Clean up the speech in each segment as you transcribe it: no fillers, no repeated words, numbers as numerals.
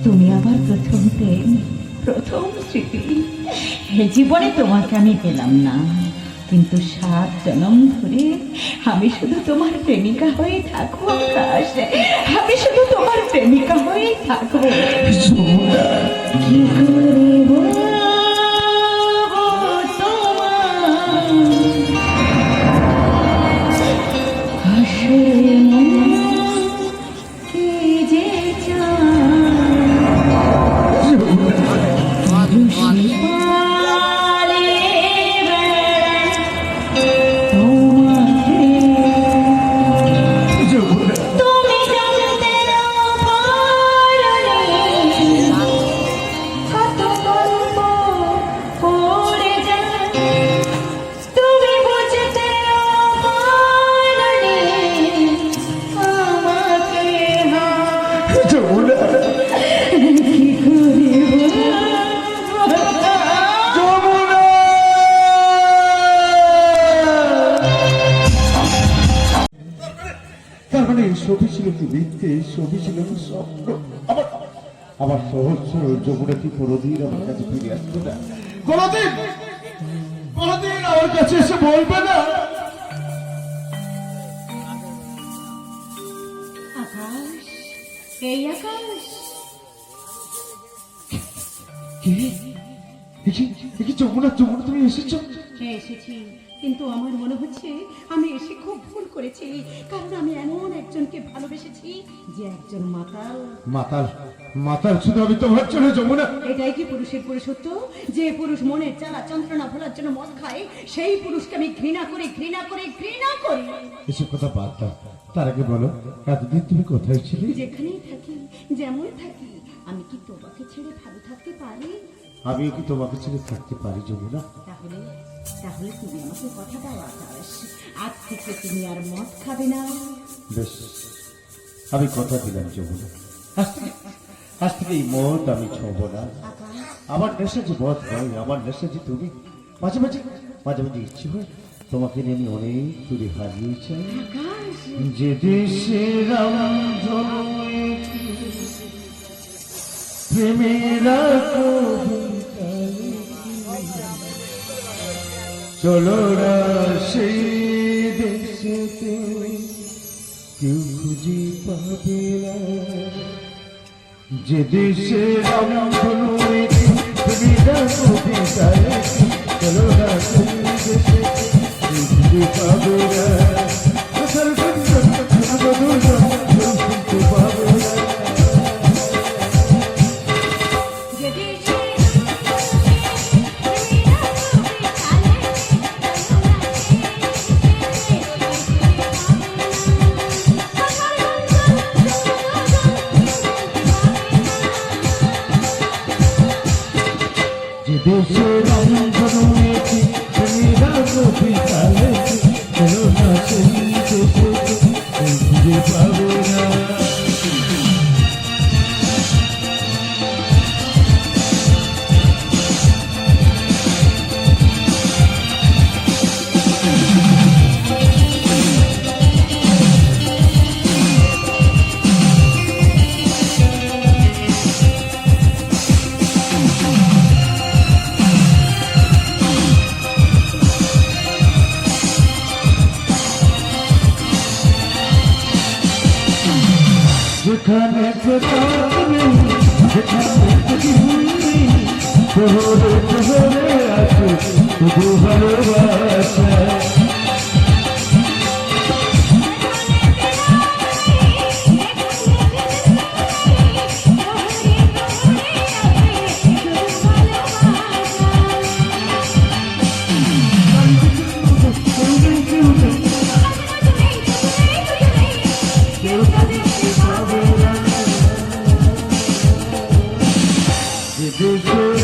তুমি আমার প্রথম প্রেম, প্রথম স্মৃতি। এ জীবনে তোমাকে আমি পেলাম না, কিন্তু 7 জনম ধরে আমি শুধু তোমার প্রেমিকা হয়ে থাকবো আকাশ। আমি শুধু তোমার প্রেমিকা হয়ে থাকবো। কি করে বলবো তোমায়, আসলে মন কি যে চায়, পালে বেড়ায় তোমাকে। তুমি জানতে না পারলে কত গল্প পড়ে যায়, তুমি বুঝতে না পারলে আমাকে। কি করে তার মানে সবই ছিল কি মিথ্যে, সবই ছিল কি স্বপ্ন। আমার সহজ সরল যমুনা কি কোনোদিন আমার কাছে ফিরে আসবে না? কোনোদিন কোনোদিন আমার কাছে এসে বলবে না আকাশ, এই আকাশ। যমুনা, যমুনা তুমি এসেছো? হ্যাঁ এসেছি, কিন্তু আমার মনে হচ্ছে আমি এসে খুব ভুল করেছি, কারণ আমি এমন একজনকে ভালোবেসেছি যে একজন মাতাল। মাতাল? মাতাল শুধু আমি তোমার জন্য যমুনা? এটাই কি পুরুষের পুরুষত্ব? যে পুরুষ মনের জ্বালা যন্ত্রণা ভোলার জন্য মদ খায়, সেই পুরুষকে আমি ঘৃণা করি, ঘৃণা করি, ঘৃণা করি। এসব কথা বাদ দাও, তার আগে বলো এতদিন তুমি কোথায় ছিলে? যেখানেই থাকি, যেমন থাকি, আমি কি তোমাকে ছেড়ে ভালো থাকতে পারি? আমিও কি তোমাকে ছেড়ে থাকতে পারি যমুনা? তাহলে তাহলে তুমি আমাকে কথা দাও আকাশ, আজ থেকে তুমি আর মদ খাবে না। বেশ, আমি কথা দিলাম যমুনা, আজ থেকে এই মদ আমি ছোঁব না। আকাশ, আমার নেশা যে মদ নয়, আমার নেশা যে তুমি। মাঝে মাঝে মাঝে মাঝে ইচ্ছে হয় তোমাকে নিয়ে আমি অনেক দূরে হারিয়ে চাই, আকাশ, যে দেশে রামধনু প্রেমেরা চলো না সেই দেশেতে, কেউ খুঁজে পাবে না। যে দেশে রামধনু প্রেমেরা চলো না সেই দেশে, কেউ খুঁজে পাবে না। দেশে রংধনু প্রেমেরা গোপিকালে, চলো না সেই দেশে, খুঁজে পাবে না। যেখানে প্রতাপ নেই, যেখানে খুশি নেই, শহরে শহরে আছে শুধু ভালোবাসা।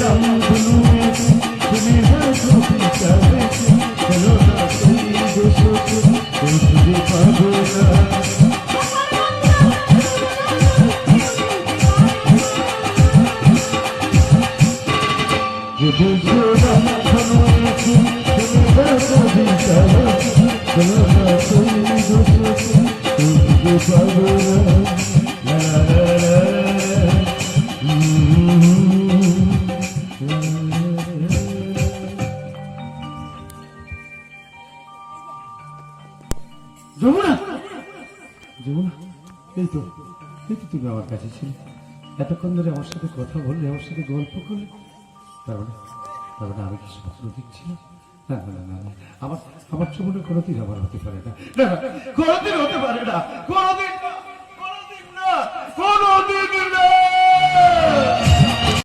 রামধনু তুমি চলো না যমুনা, যমুনা, এই তো তুমি আমার কাছে ছিলে, এতক্ষণ ধরে আমার সাথে কথা বললে, আমার সাথে গল্প করলে, তার মানে আমি কি স্বপ্ন দেখছিলাম? না না না না, আমার যমুনা কোনোদিন আমার হতে পারে না, না না, কোনোদিন হতে পারে না, কোনোদিন না, কোনোদিন না।